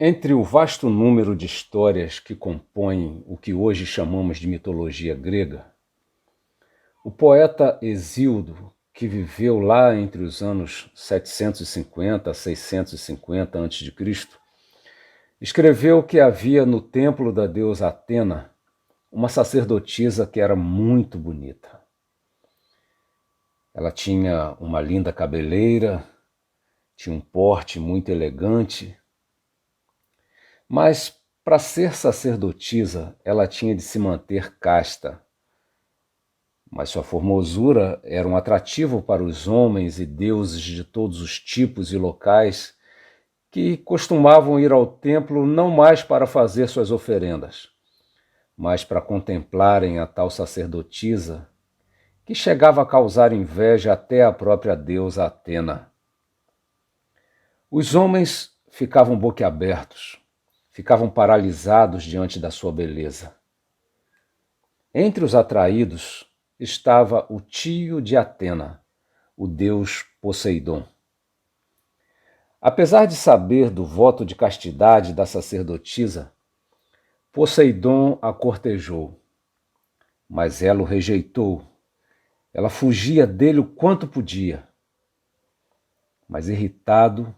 Entre o vasto número de histórias que compõem o que hoje chamamos de mitologia grega, o poeta Hesíodo, que viveu lá entre os anos 750 a 650 a.C., escreveu que havia no templo da deusa Atena uma sacerdotisa que era muito bonita. Ela tinha uma linda cabeleira, tinha um porte muito elegante, mas para ser sacerdotisa ela tinha de se manter casta. Mas sua formosura era um atrativo para os homens e deuses de todos os tipos e locais que costumavam ir ao templo não mais para fazer suas oferendas, mas para contemplarem a tal sacerdotisa, que chegava a causar inveja até à própria deusa Atena. Os homens ficavam boquiabertos, ficavam paralisados diante da sua beleza. Entre os atraídos estava o tio de Atena, o deus Poseidon. Apesar de saber do voto de castidade da sacerdotisa, Poseidon a cortejou, mas ela o rejeitou. Ela fugia dele o quanto podia. Mas irritado,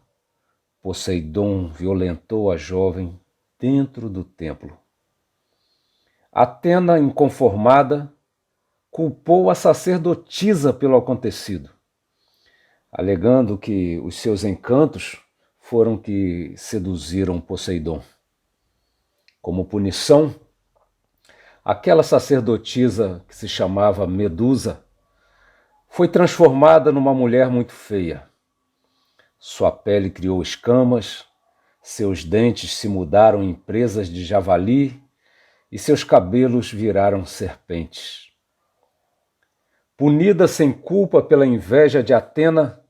Poseidon violentou a jovem dentro do templo. Atena, inconformada, culpou a sacerdotisa pelo acontecido, alegando que os seus encantos foram que seduziram Poseidon. Como punição, aquela sacerdotisa que se chamava Medusa foi transformada numa mulher muito feia. Sua pele criou escamas, seus dentes se mudaram em presas de javali e seus cabelos viraram serpentes. Punida sem culpa pela inveja de Atena,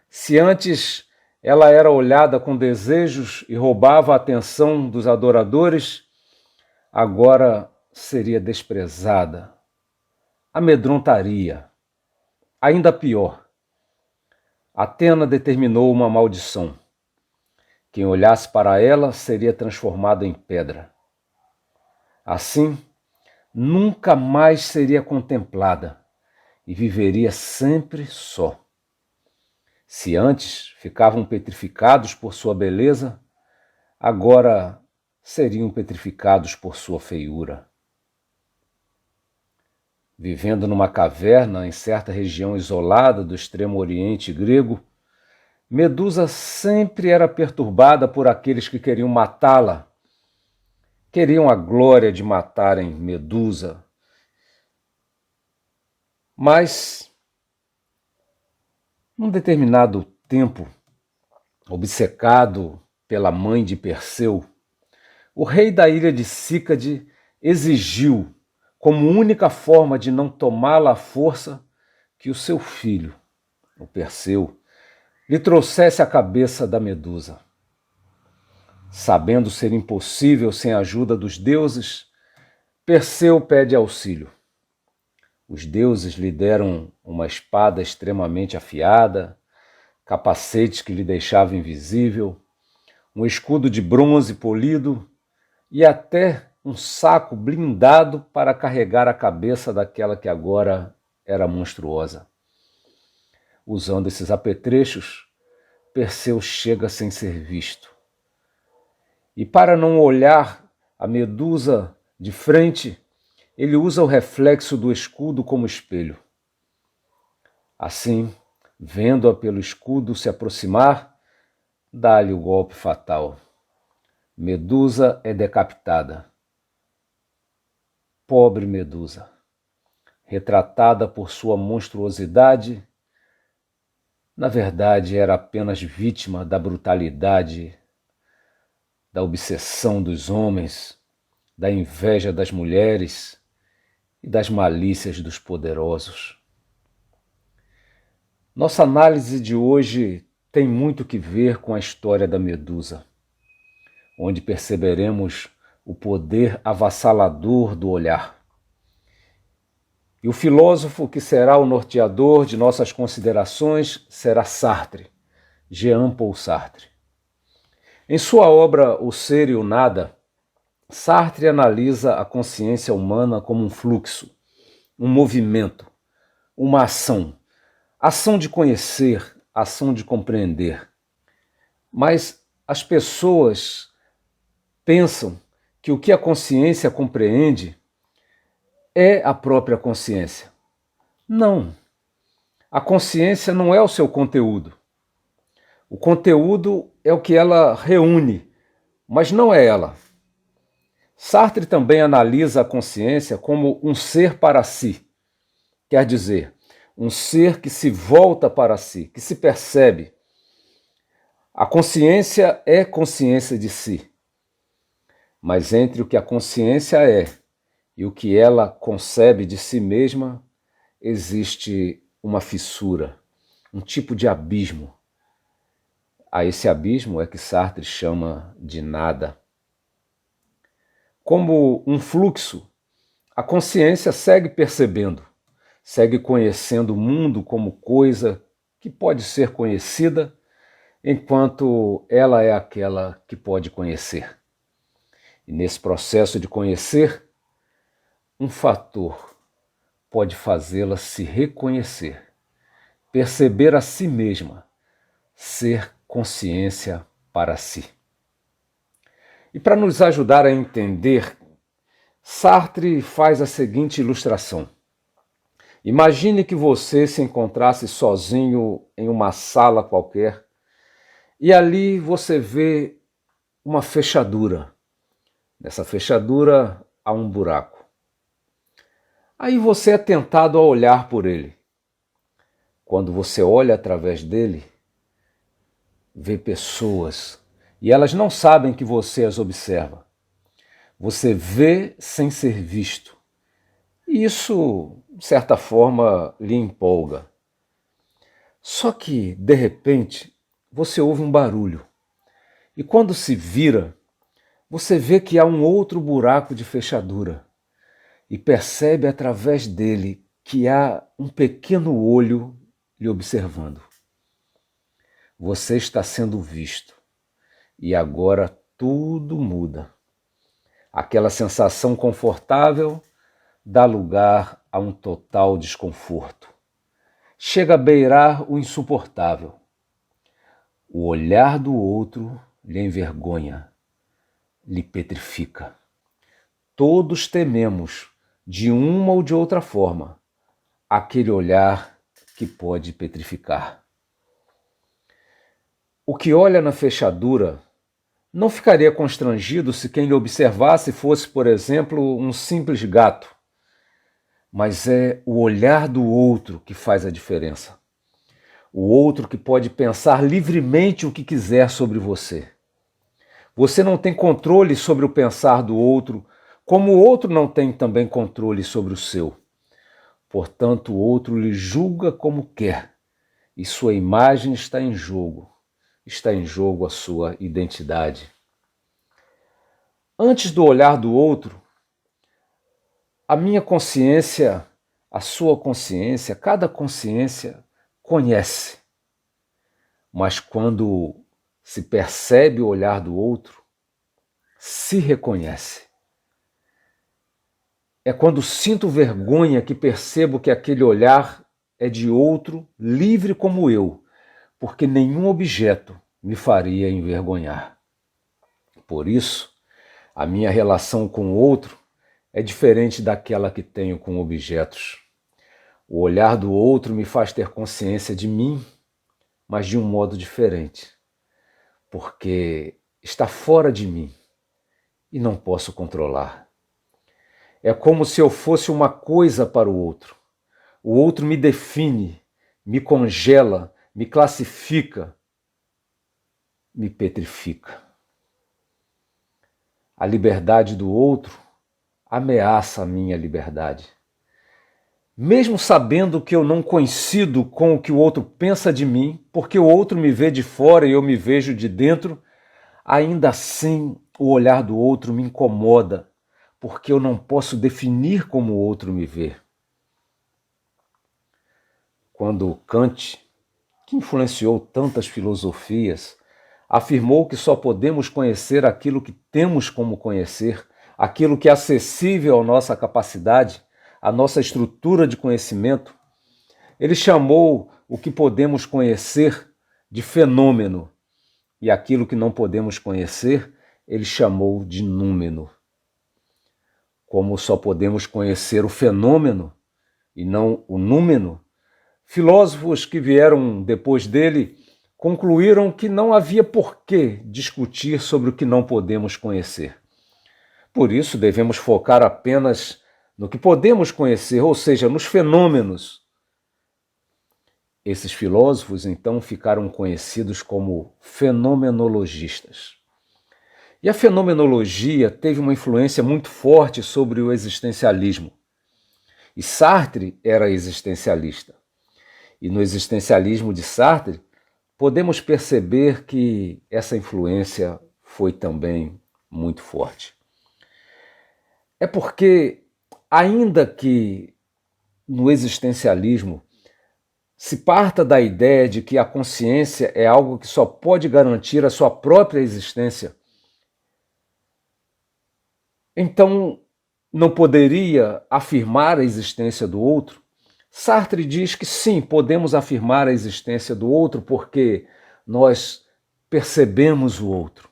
se antes ela era olhada com desejos e roubava a atenção dos adoradores, agora seria desprezada, amedrontaria. Ainda pior, Atena determinou uma maldição. Quem olhasse para ela seria transformado em pedra. Assim, nunca mais seria contemplada e viveria sempre só. Se antes ficavam petrificados por sua beleza, agora seriam petrificados por sua feiura. Vivendo numa caverna em certa região isolada do extremo oriente grego, Medusa sempre era perturbada por aqueles que queriam matá-la. Queriam a glória de matarem Medusa. Mas, num determinado tempo, obcecado pela mãe de Perseu, o rei da ilha de Cícade exigiu, como única forma de não tomá-la à força, que o seu filho, o Perseu, lhe trouxesse a cabeça da Medusa. Sabendo ser impossível sem a ajuda dos deuses, Perseu pede auxílio. Os deuses lhe deram uma espada extremamente afiada, capacete que lhe deixava invisível, um escudo de bronze polido e até um saco blindado para carregar a cabeça daquela que agora era monstruosa. Usando esses apetrechos, Perseu chega sem ser visto. E para não olhar a Medusa de frente, ele usa o reflexo do escudo como espelho. Assim, vendo-a pelo escudo se aproximar, dá-lhe o golpe fatal. Medusa é decapitada. Pobre Medusa, retratada por sua monstruosidade, na verdade era apenas vítima da brutalidade, da obsessão dos homens, da inveja das mulheres e das malícias dos poderosos. Nossa análise de hoje tem muito que ver com a história da Medusa, onde perceberemos o poder avassalador do olhar. E o filósofo que será o norteador de nossas considerações será Sartre, Jean Paul Sartre. Em sua obra O Ser e o Nada, Sartre analisa a consciência humana como um fluxo, um movimento, uma ação. Ação de conhecer, ação de compreender. Mas as pessoas pensam que o que a consciência compreende é a própria consciência. Não. A consciência não é o seu conteúdo. O conteúdo é o que ela reúne, mas não é ela. Sartre também analisa a consciência como um ser para si. Quer dizer, um ser que se volta para si, que se percebe. A consciência é consciência de si. Mas entre o que a consciência é e o que ela concebe de si mesma, existe uma fissura, um tipo de abismo. A esse abismo é que Sartre chama de nada. Como um fluxo, a consciência segue percebendo, segue conhecendo o mundo como coisa que pode ser conhecida, enquanto ela é aquela que pode conhecer. E nesse processo de conhecer, um fator pode fazê-la se reconhecer, perceber a si mesma, ser consciência para si. E para nos ajudar a entender, Sartre faz a seguinte ilustração. Imagine que você se encontrasse sozinho em uma sala qualquer e ali você vê uma fechadura. Nessa fechadura há um buraco. Aí você é tentado a olhar por ele. Quando você olha através dele, vê pessoas e elas não sabem que você as observa. Você vê sem ser visto. E isso, de certa forma, lhe empolga. Só que, de repente, você ouve um barulho. E quando se vira, você vê que há um outro buraco de fechadura. E percebe através dele que há um pequeno olho lhe observando. Você está sendo visto. E agora tudo muda. Aquela sensação confortável dá lugar a um total desconforto. Chega a beirar o insuportável. O olhar do outro lhe envergonha, lhe petrifica. Todos tememos, de uma ou de outra forma, aquele olhar que pode petrificar. O que olha na fechadura não ficaria constrangido se quem lhe observasse fosse, por exemplo, um simples gato. Mas é o olhar do outro que faz a diferença. O outro que pode pensar livremente o que quiser sobre você. Você não tem controle sobre o pensar do outro, como o outro não tem também controle sobre o seu. Portanto, o outro lhe julga como quer, e sua imagem está em jogo. Está em jogo a sua identidade. Antes do olhar do outro, a minha consciência, a sua consciência, cada consciência conhece. Mas quando se percebe o olhar do outro, se reconhece. É quando sinto vergonha que percebo que aquele olhar é de outro, livre como eu, porque nenhum objeto me faria envergonhar. Por isso, a minha relação com o outro é diferente daquela que tenho com objetos. O olhar do outro me faz ter consciência de mim, mas de um modo diferente, porque está fora de mim e não posso controlar. É como se eu fosse uma coisa para o outro. O outro me define, me congela, me classifica, me petrifica. A liberdade do outro ameaça a minha liberdade. Mesmo sabendo que eu não coincido com o que o outro pensa de mim, porque o outro me vê de fora e eu me vejo de dentro, ainda assim o olhar do outro me incomoda, porque eu não posso definir como o outro me vê. Quando Kant, que influenciou tantas filosofias, afirmou que só podemos conhecer aquilo que temos como conhecer, aquilo que é acessível à nossa capacidade, à nossa estrutura de conhecimento. Ele chamou o que podemos conhecer de fenômeno, e aquilo que não podemos conhecer, ele chamou de númeno. Como só podemos conhecer o fenômeno e não o númeno, filósofos que vieram depois dele concluíram que não havia por que discutir sobre o que não podemos conhecer. Por isso, devemos focar apenas no que podemos conhecer, ou seja, nos fenômenos. Esses filósofos, então, ficaram conhecidos como fenomenologistas. E a fenomenologia teve uma influência muito forte sobre o existencialismo. E Sartre era existencialista. E no existencialismo de Sartre, podemos perceber que essa influência foi também muito forte. É porque, ainda que no existencialismo se parta da ideia de que a consciência é algo que só pode garantir a sua própria existência, então não poderia afirmar a existência do outro? Sartre diz que sim, podemos afirmar a existência do outro porque nós percebemos o outro,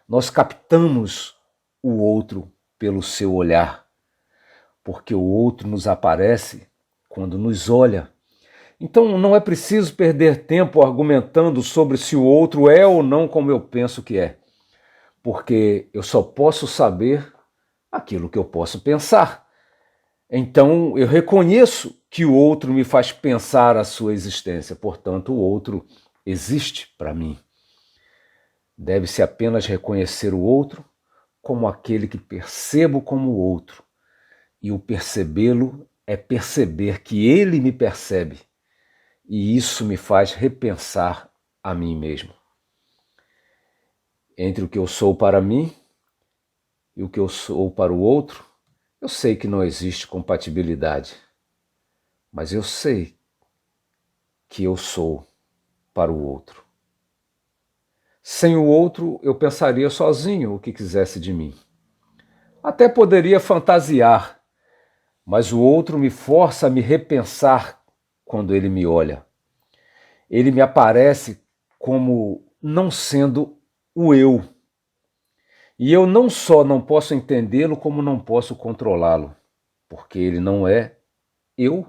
nós captamos o outro pelo seu olhar, porque o outro nos aparece quando nos olha. Então não é preciso perder tempo argumentando sobre se o outro é ou não como eu penso que é, porque eu só posso saber aquilo que eu posso pensar. Então eu reconheço que o outro me faz pensar a sua existência, portanto o outro existe para mim. Deve-se apenas reconhecer o outro como aquele que percebo como o outro, e o percebê-lo é perceber que ele me percebe, e isso me faz repensar a mim mesmo. Entre o que eu sou para mim e o que eu sou para o outro, eu sei que não existe compatibilidade, mas eu sei que eu sou para o outro. Sem o outro, eu pensaria sozinho o que quisesse de mim. Até poderia fantasiar, mas o outro me força a me repensar quando ele me olha. Ele me aparece como não sendo o eu. E eu não só não posso entendê-lo, como não posso controlá-lo, porque ele não é eu.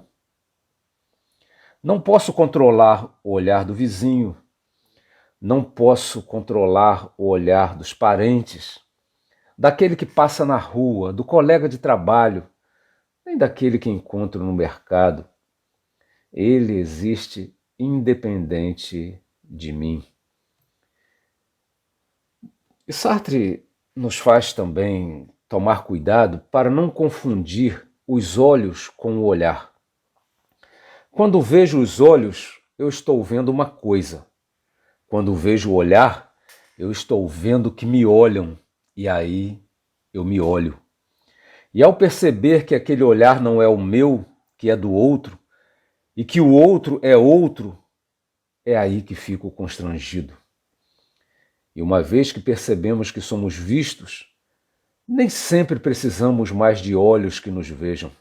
Não posso controlar o olhar do vizinho, não posso controlar o olhar dos parentes, daquele que passa na rua, do colega de trabalho, nem daquele que encontro no mercado. Ele existe independente de mim. E Sartre nos faz também tomar cuidado para não confundir os olhos com o olhar. Quando vejo os olhos, eu estou vendo uma coisa. Quando vejo o olhar, eu estou vendo que me olham, e aí eu me olho. E ao perceber que aquele olhar não é o meu, que é do outro, e que o outro, é aí que fico constrangido. E uma vez que percebemos que somos vistos, nem sempre precisamos mais de olhos que nos vejam.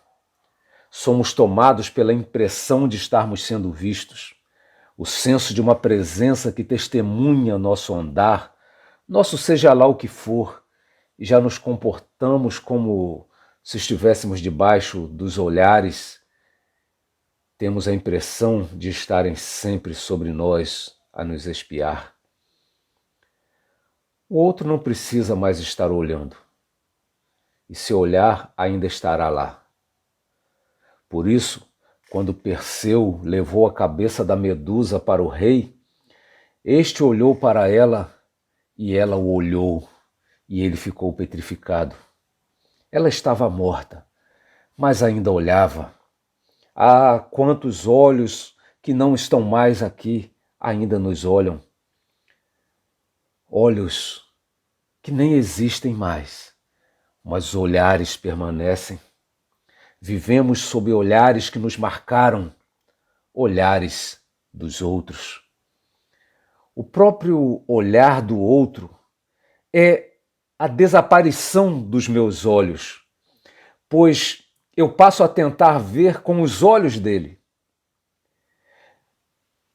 Somos tomados pela impressão de estarmos sendo vistos, o senso de uma presença que testemunha nosso andar, nosso seja lá o que for, e já nos comportamos como se estivéssemos debaixo dos olhares. Temos a impressão de estarem sempre sobre nós a nos espiar. O outro não precisa mais estar olhando, e seu olhar ainda estará lá. Por isso, quando Perseu levou a cabeça da Medusa para o rei, este olhou para ela e ela o olhou, e ele ficou petrificado. Ela estava morta, mas ainda olhava. Ah, quantos olhos que não estão mais aqui ainda nos olham. Olhos que nem existem mais, mas olhares permanecem. Vivemos sob olhares que nos marcaram, olhares dos outros. O próprio olhar do outro é a desaparição dos meus olhos, pois eu passo a tentar ver com os olhos dele.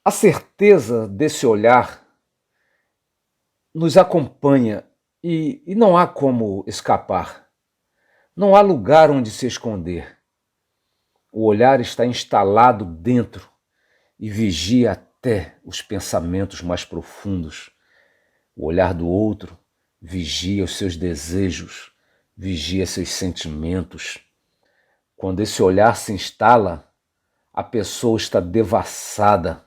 A certeza desse olhar nos acompanha e não há como escapar. Não há lugar onde se esconder. O olhar está instalado dentro e vigia até os pensamentos mais profundos. O olhar do outro vigia os seus desejos, vigia seus sentimentos. Quando esse olhar se instala, a pessoa está devassada.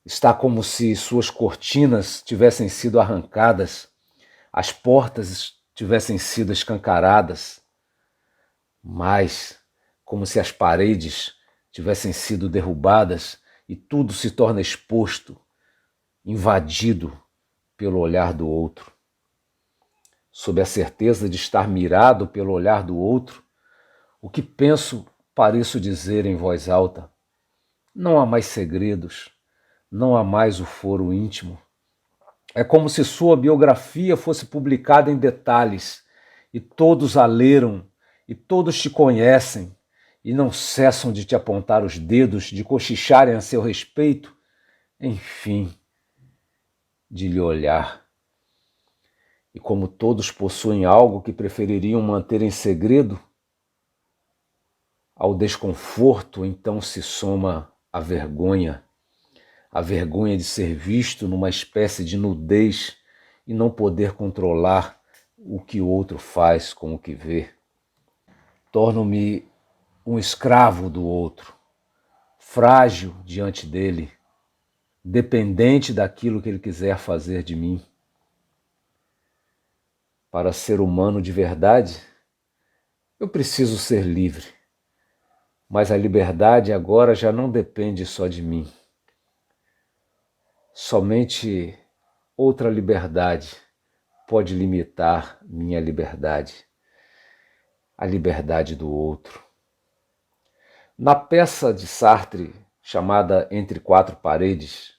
Está como se suas cortinas tivessem sido arrancadas, as portas tivessem sido escancaradas, mas como se as paredes tivessem sido derrubadas e tudo se torna exposto, invadido pelo olhar do outro. Sob a certeza de estar mirado pelo olhar do outro, o que penso pareço dizer em voz alta: não há mais segredos, não há mais o foro íntimo. É como se sua biografia fosse publicada em detalhes, e todos a leram, e todos te conhecem, e não cessam de te apontar os dedos, de cochicharem a seu respeito, enfim, de lhe olhar. E como todos possuem algo que prefeririam manter em segredo, ao desconforto então se soma a vergonha de ser visto numa espécie de nudez e não poder controlar o que o outro faz com o que vê. Torno-me um escravo do outro, frágil diante dele, dependente daquilo que ele quiser fazer de mim. Para ser humano de verdade, eu preciso ser livre, mas a liberdade agora já não depende só de mim. Somente outra liberdade pode limitar minha liberdade, a liberdade do outro. Na peça de Sartre, chamada Entre Quatro Paredes,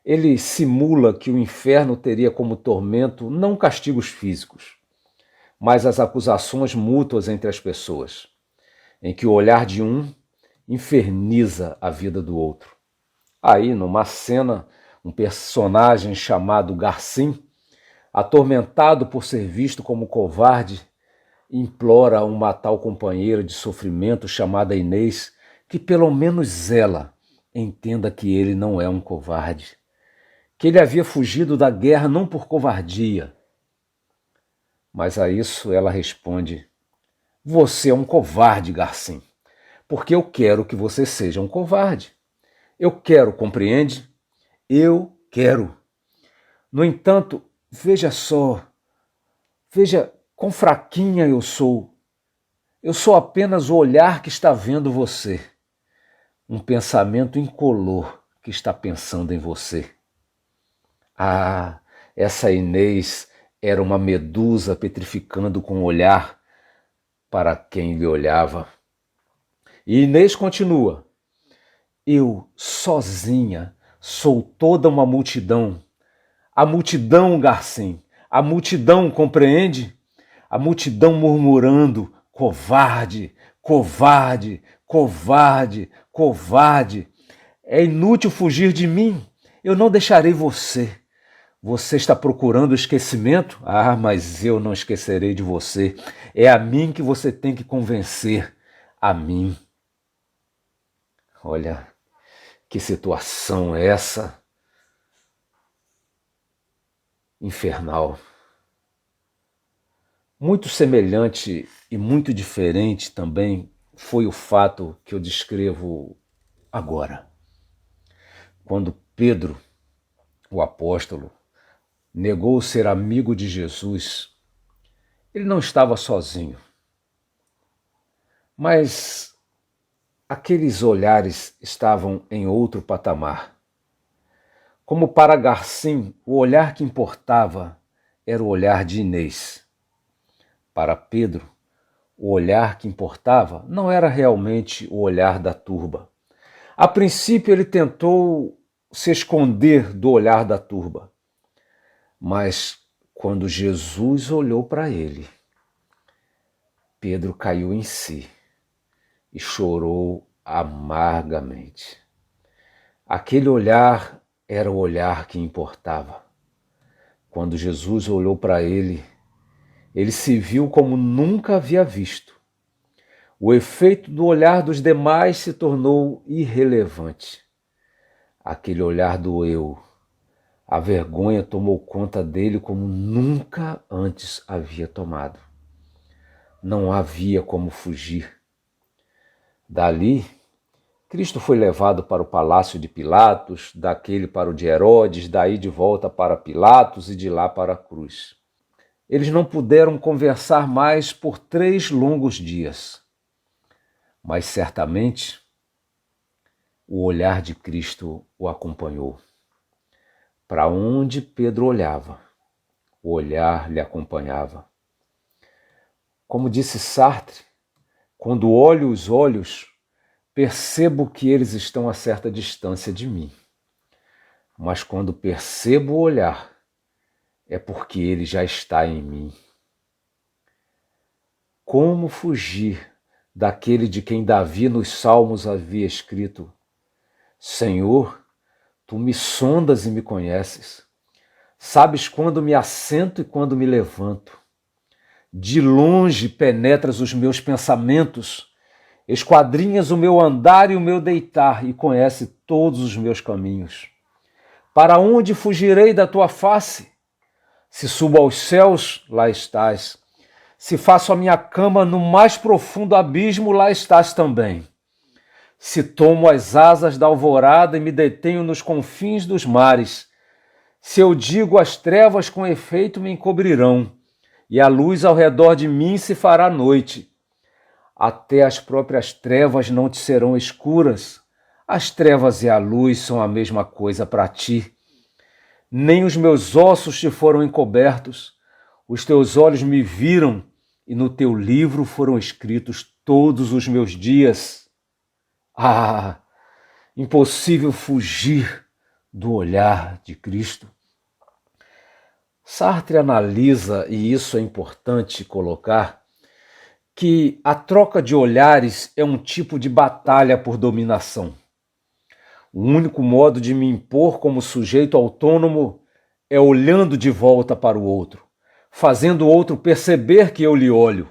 ele simula que o inferno teria como tormento não castigos físicos, mas as acusações mútuas entre as pessoas, em que o olhar de um inferniza a vida do outro. Aí, numa cena, um personagem chamado Garcim, atormentado por ser visto como covarde, implora a uma tal companheira de sofrimento chamada Inês que pelo menos ela entenda que ele não é um covarde, que ele havia fugido da guerra não por covardia. Mas a isso ela responde: você é um covarde, Garcim, porque eu quero que você seja um covarde. Eu quero, compreende? Eu quero. No entanto, veja só, veja quão fraquinha eu sou. Eu sou apenas o olhar que está vendo você, um pensamento incolor que está pensando em você. Ah, essa Inês era uma medusa petrificando com o olhar para quem lhe olhava. E Inês continua: eu, sozinha, sou toda uma multidão. A multidão, Garcim, a multidão, compreende? A multidão murmurando: covarde, covarde, covarde, covarde. É inútil fugir de mim, eu não deixarei você. Você está procurando esquecimento? Ah, mas eu não esquecerei de você. É a mim que você tem que convencer. A mim. Olha, que situação é essa? Infernal. Muito semelhante e muito diferente também foi o fato que eu descrevo agora. Quando Pedro, o apóstolo, negou ser amigo de Jesus, ele não estava sozinho. Mas aqueles olhares estavam em outro patamar. Como para Garcim, o olhar que importava era o olhar de Inês. Para Pedro, o olhar que importava não era realmente o olhar da turba. A princípio ele tentou se esconder do olhar da turba. Mas quando Jesus olhou para ele, Pedro caiu em si e chorou amargamente. Aquele olhar era o olhar que importava. Quando Jesus olhou para ele, ele se viu como nunca havia visto. O efeito do olhar dos demais se tornou irrelevante. Aquele olhar doeu. A vergonha tomou conta dele como nunca antes havia tomado. Não havia como fugir. Dali, Cristo foi levado para o palácio de Pilatos, daquele para o de Herodes, daí de volta para Pilatos e de lá para a cruz. Eles não puderam conversar mais por 3 longos dias. Mas certamente o olhar de Cristo o acompanhou. Para onde Pedro olhava, o olhar lhe acompanhava. Como disse Sartre, quando olho os olhos, percebo que eles estão a certa distância de mim. Mas quando percebo o olhar, é porque ele já está em mim. Como fugir daquele de quem Davi nos Salmos havia escrito: Senhor, tu me sondas e me conheces. Sabes quando me assento e quando me levanto. De longe penetras os meus pensamentos, esquadrinhas o meu andar e o meu deitar e conhece todos os meus caminhos. Para onde fugirei da tua face? Se subo aos céus, lá estás. Se faço a minha cama no mais profundo abismo, lá estás também. Se tomo as asas da alvorada e me detenho nos confins dos mares, se eu digo as trevas com efeito me encobrirão, e a luz ao redor de mim se fará noite. Até as próprias trevas não te serão escuras. As trevas e a luz são a mesma coisa para ti. Nem os meus ossos te foram encobertos. Os teus olhos me viram, e no teu livro foram escritos todos os meus dias. Ah, impossível fugir do olhar de Cristo. Sartre analisa, e isso é importante colocar, que a troca de olhares é um tipo de batalha por dominação. O único modo de me impor como sujeito autônomo é olhando de volta para o outro, fazendo o outro perceber que eu lhe olho.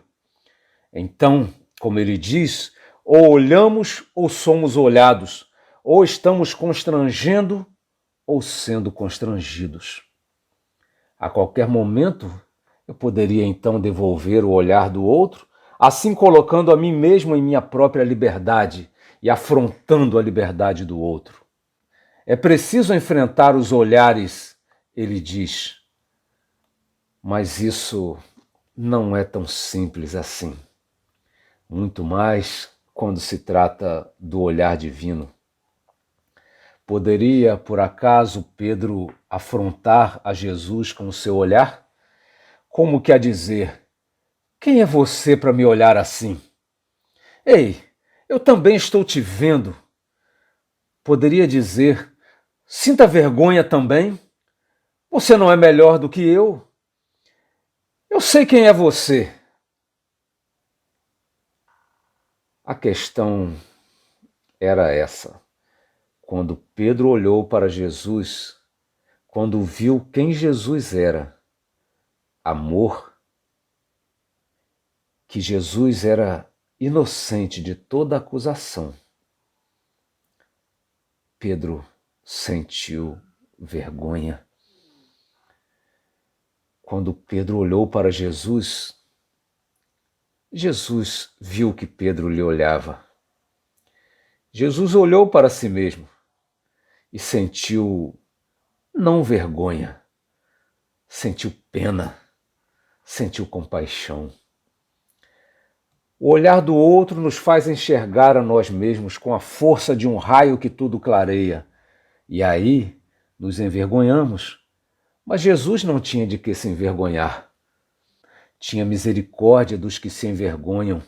Então, como ele diz, ou olhamos ou somos olhados, ou estamos constrangendo ou sendo constrangidos. A qualquer momento, eu poderia então devolver o olhar do outro, assim colocando a mim mesmo em minha própria liberdade e afrontando a liberdade do outro. É preciso enfrentar os olhares, ele diz, mas isso não é tão simples assim. Muito mais quando se trata do olhar divino. Poderia, por acaso, Pedro afrontar a Jesus com o seu olhar? Como quer dizer, quem é você para me olhar assim? Ei, eu também estou te vendo. Poderia dizer, sinta vergonha também. Você não é melhor do que eu. Eu sei quem é você. A questão era essa. Quando Pedro olhou para Jesus, quando viu quem Jesus era, amor, que Jesus era inocente de toda acusação, Pedro sentiu vergonha. Quando Pedro olhou para Jesus, Jesus viu que Pedro lhe olhava. Jesus olhou para si mesmo e sentiu não vergonha, sentiu pena, sentiu compaixão. O olhar do outro nos faz enxergar a nós mesmos com a força de um raio que tudo clareia. E aí nos envergonhamos. Mas Jesus não tinha de que se envergonhar. Tinha misericórdia dos que se envergonham.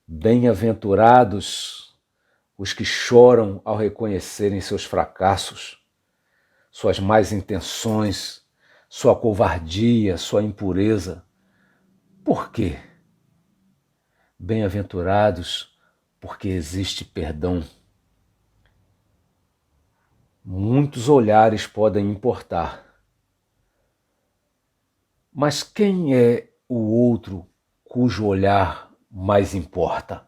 Bem-aventurados os que choram ao reconhecerem seus fracassos, suas más intenções, sua covardia, sua impureza. Por quê? Bem-aventurados, porque existe perdão. Muitos olhares podem importar, mas quem é o outro cujo olhar mais importa?